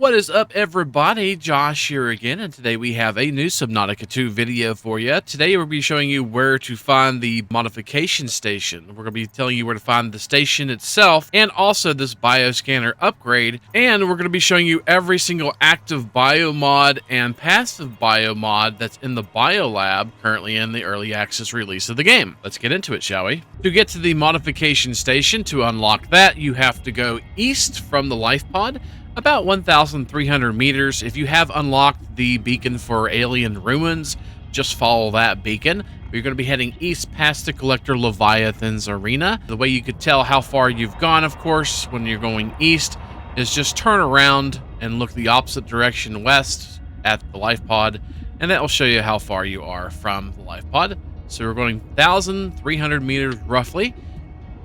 What is up, everybody? Josh here again, and today we have a new Subnautica 2 video for you. Today we'll be showing you where to find the modification station. We're going to be telling you where to find the station itself, and also this bioscanner upgrade. And we're going to be showing you every single active biomod and passive biomod that's in the biolab, currently in the early access release of the game. Let's get into it, shall we? To get to the modification station, to unlock that, you have to go east from the life pod, about 1,300 meters. If you have unlocked the beacon for alien ruins, just follow that beacon. You're going to be heading east past the collector Leviathan's arena. The way you could tell how far you've gone, of course, when you're going east, is just turn around and look the opposite direction west at the life pod, and that will show you how far you are from the life pod. So we're going 1,300 meters roughly,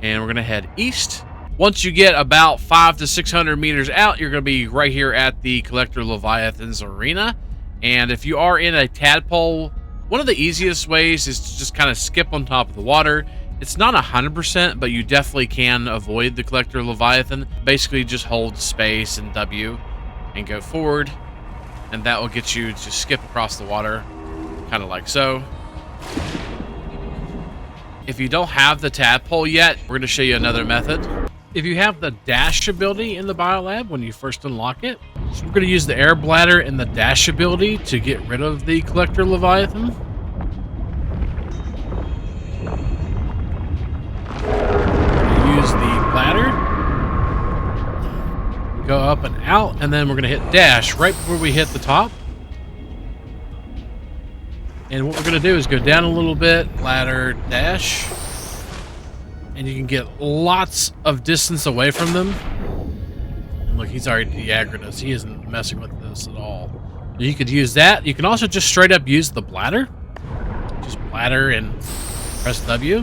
and we're going to head east. Once you get about 500 to 600 meters out, you're going to be right here at the collector Leviathan's arena. And if you are in a tadpole, one of the easiest ways is to just kind of skip on top of the water. It's not 100%, but you definitely can avoid the collector Leviathan. Basically, just hold space and W and go forward, and that will get you to skip across the water, kind of like so. If you don't have the tadpole yet, we're going to show you another method. If you have the dash ability in the biolab when you first unlock it, so we're going to use the air bladder and the dash ability to get rid of the collector Leviathan. Use the bladder, go up and out, and then we're going to hit dash right before we hit the top. And what we're going to do is go down a little bit, ladder, dash, and you can get lots of distance away from them. And look, he's already de-aggroed us. He isn't messing with this at all. You could use that. You can also just straight up use the bladder. Just bladder and press W.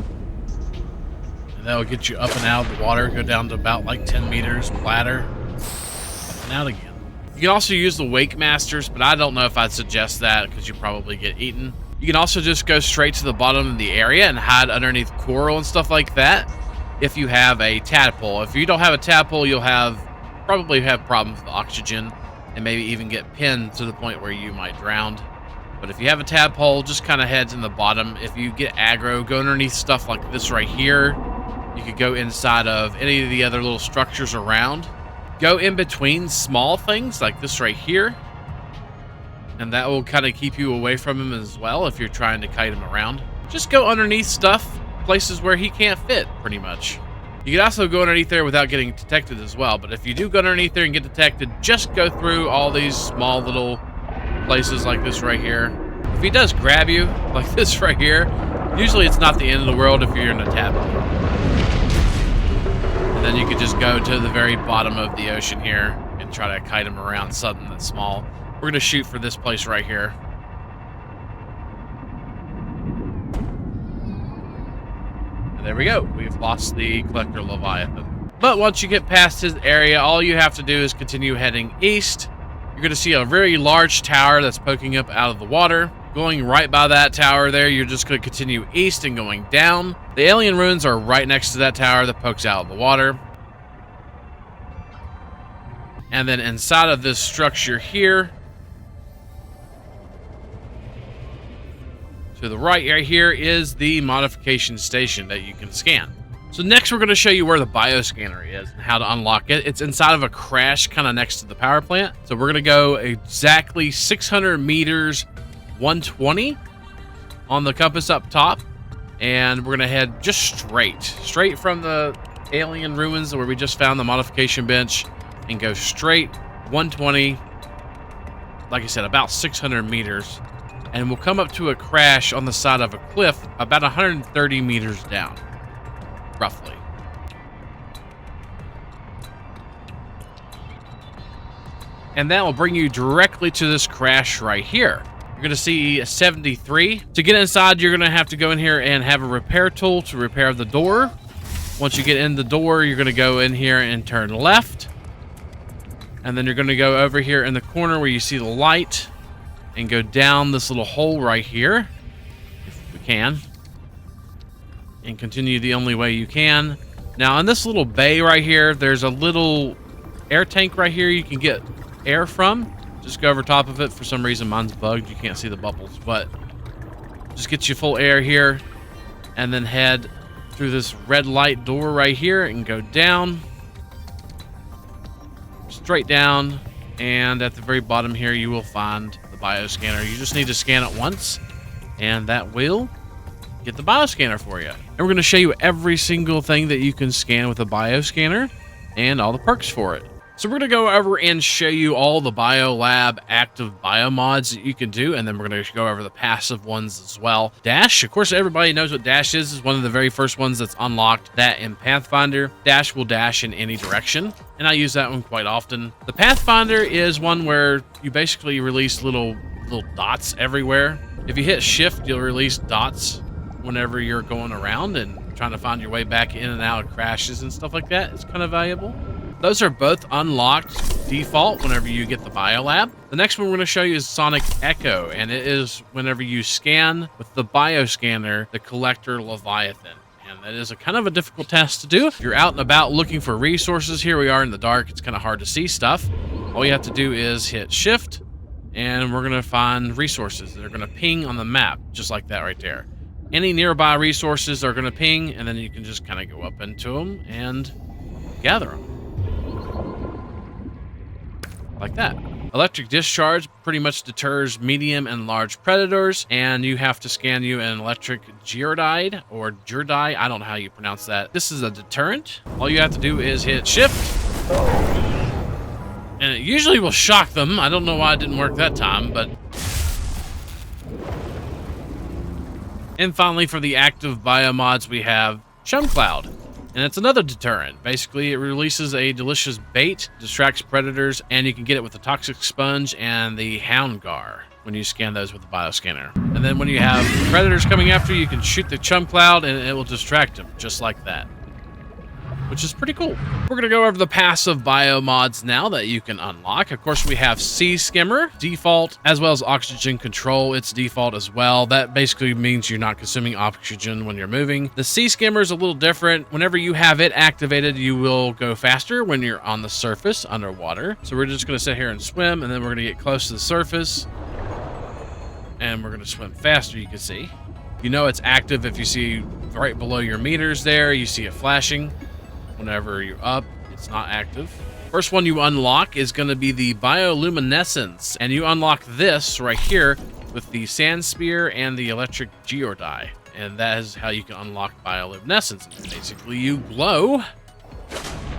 And that will get you up and out of the water. Go down to about like 10 meters, bladder, up and out again. You can also use the Wake Masters, but I don't know if I'd suggest that because you probably get eaten. You can also just go straight to the bottom of the area and hide underneath coral and stuff like that if you have a tadpole. If you don't have a tadpole, you'll probably have problems with oxygen and maybe even get pinned to the point where you might drown. But if you have a tadpole, just kind of heads in the bottom. If you get aggro, go underneath stuff like this right here. You could go inside of any of the other little structures around. Go in between small things like this right here, and that will kind of keep you away from him as well if you're trying to kite him around. Just go underneath stuff, places where he can't fit, pretty much. You can also go underneath there without getting detected as well, but if you do go underneath there and get detected, just go through all these small little places like this right here. If he does grab you, like this right here, usually it's not the end of the world if you're in a tadpole. And then you could just go to the very bottom of the ocean here and try to kite him around something that's small. We're going to shoot for this place right here. And there we go. We've lost the collector Leviathan. But once you get past his area, all you have to do is continue heading east. You're going to see a very large tower that's poking up out of the water. Going right by that tower there, you're just going to continue east and going down. The alien ruins are right next to that tower that pokes out of the water. And then inside of this structure here, to the right here is the modification station that you can scan. So next we're going to show you where the bioscanner is and how to unlock it. It's inside of a crash kind of next to the power plant. So we're going to go exactly 600 meters, 120 on the compass up top. And we're going to head just straight from the alien ruins where we just found the modification bench, and go straight 120, like I said, about 600 meters. And we'll come up to a crash on the side of a cliff about 130 meters down, roughly. And that will bring you directly to this crash right here. You're going to see a 73. To get inside, you're going to have to go in here and have a repair tool to repair the door. Once you get in the door, you're going to go in here and turn left. And then you're going to go over here in the corner where you see the light and go down this little hole right here, if we can, and continue the only way you can. Now, in this little bay right here, there's a little air tank right here you can get air from, just go over top of it. For some reason, mine's bugged. You can't see the bubbles, but just get you full air here, and then head through this red light door right here and go down, straight down, and at the very bottom here, you will find the bioscanner. You just need to scan it once, and that will get the bioscanner for you. And we're going to show you every single thing that you can scan with a bioscanner and all the perks for it. So we're going to go over and show you all the Biolab active biomods that you can do, and then we're going to go over the passive ones as well. Dash, of course, everybody knows what Dash is one of the very first ones that's unlocked. That in Pathfinder, Dash will dash in any direction, and I use that one quite often. The Pathfinder is one where you basically release little dots everywhere. If you hit shift, you'll release dots whenever you're going around and trying to find your way back in and out of crashes and stuff like that. It's kind of valuable. Those are both unlocked default whenever you get the Biolab. The next one we're going to show you is Sonic Echo, and it is whenever you scan with the bioscanner the collector Leviathan. And that is a kind of a difficult task to do. If you're out and about looking for resources, here we are in the dark, it's kind of hard to see stuff. All you have to do is hit shift, and we're going to find resources. They're going to ping on the map, just like that right there. Any nearby resources are going to ping, and then you can just kind of go up into them and gather them. Like that. Electric discharge pretty much deters medium and large predators, and you have to scan you an electric gyrodide or gyrdai. I don't know how you pronounce that. This is a deterrent. All you have to do is hit shift, and it usually will shock them. I don't know why it didn't work that time, but... And finally, for the active biomods, we have Chum Cloud. And it's another deterrent. Basically, it releases a delicious bait, distracts predators, and you can get it with the Toxic Sponge and the Hound Gar when you scan those with the bioscanner. And then when you have predators coming after you, you can shoot the Chum Cloud and it will distract them, just like that. Which is pretty cool. We're going to go over the passive biomods now that you can unlock. Of course, we have Sea Skimmer, default, as well as Oxygen Control. It's default as well. That basically means you're not consuming oxygen when you're moving. The Sea Skimmer is a little different. Whenever you have it activated, you will go faster when you're on the surface underwater. So we're just going to sit here and swim, and then we're going to get close to the surface, and we're going to swim faster, you can see. You know it's active if you see right below your meters there, you see it flashing. Whenever you're up, it's not active. First one you unlock is going to be the bioluminescence, and you unlock this right here with the sand spear and the electric gyrodai, and that is how you can unlock bioluminescence. Basically, you glow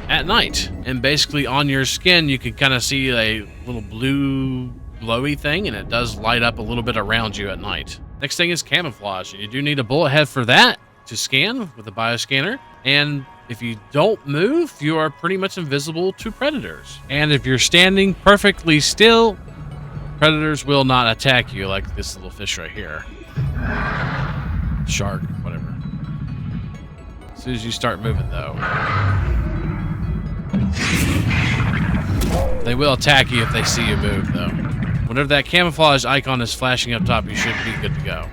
at night, and basically on your skin you can kind of see a little blue glowy thing, and it does light up a little bit around you at night. Next thing is camouflage, and you do need a bullet head for that to scan with the bioscanner, and if you don't move, you are pretty much invisible to predators. And if you're standing perfectly still, predators will not attack you, like this little fish right here. Shark, whatever. As soon as you start moving, though, they will attack you if they see you move, though. Whenever that camouflage icon is flashing up top, you should be good to go.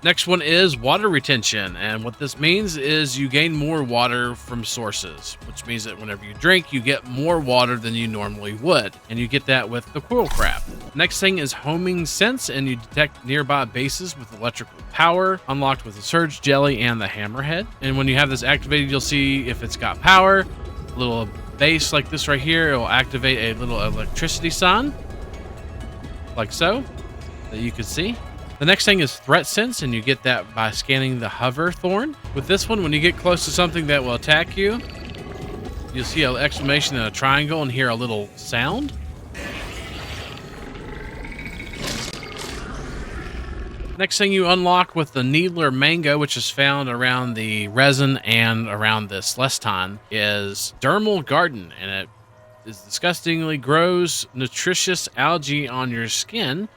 Next one is water retention, and what this means is you gain more water from sources, which means that whenever you drink, you get more water than you normally would, and you get that with the coil crab. Next thing is homing sense, and you detect nearby bases with electrical power, unlocked with the surge jelly and the hammerhead. And when you have this activated, you'll see if it's got power, a little base like this right here, it will activate a little electricity sign, like so, that you can see. The next thing is threat sense, and you get that by scanning the hover thorn. With this one, when you get close to something that will attack you, you'll see an exclamation and a triangle and hear a little sound. Next thing you unlock with the Needler Mango, which is found around the resin and around the Celestine, is Dermal Garden, and it is disgustingly grows nutritious algae on your skin.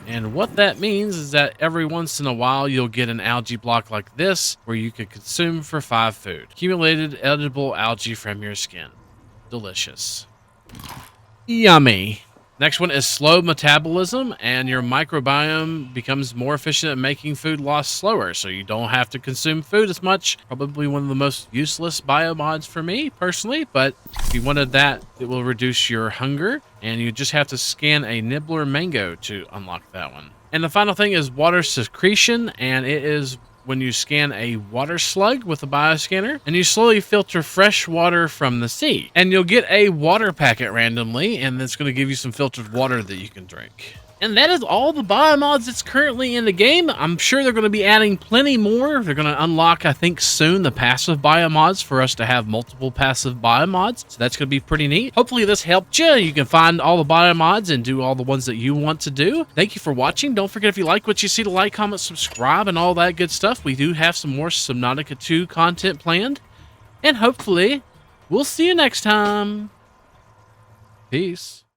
And what that means is that every once in a while you'll get an algae block like this where you can consume for 5 food. Accumulated edible algae from your skin. Delicious. Yummy. Next one is slow metabolism, and your microbiome becomes more efficient at making food loss slower, so you don't have to consume food as much. Probably one of the most useless biomods for me personally, but if you wanted that, it will reduce your hunger, and you just have to scan a nibbler mango to unlock that one. And the final thing is water secretion, and it is when you scan a water slug with a bioscanner, and you slowly filter fresh water from the sea. And you'll get a water packet randomly, and it's going to give you some filtered water that you can drink. And that is all the biomods that's currently in the game. I'm sure they're going to be adding plenty more. They're going to unlock, I think, soon the passive biomods for us to have multiple passive biomods. So that's going to be pretty neat. Hopefully this helped you. You can find all the biomods and do all the ones that you want to do. Thank you for watching. Don't forget, if you like what you see, to like, comment, subscribe, and all that good stuff. We do have some more Subnautica 2 content planned. And hopefully, we'll see you next time. Peace.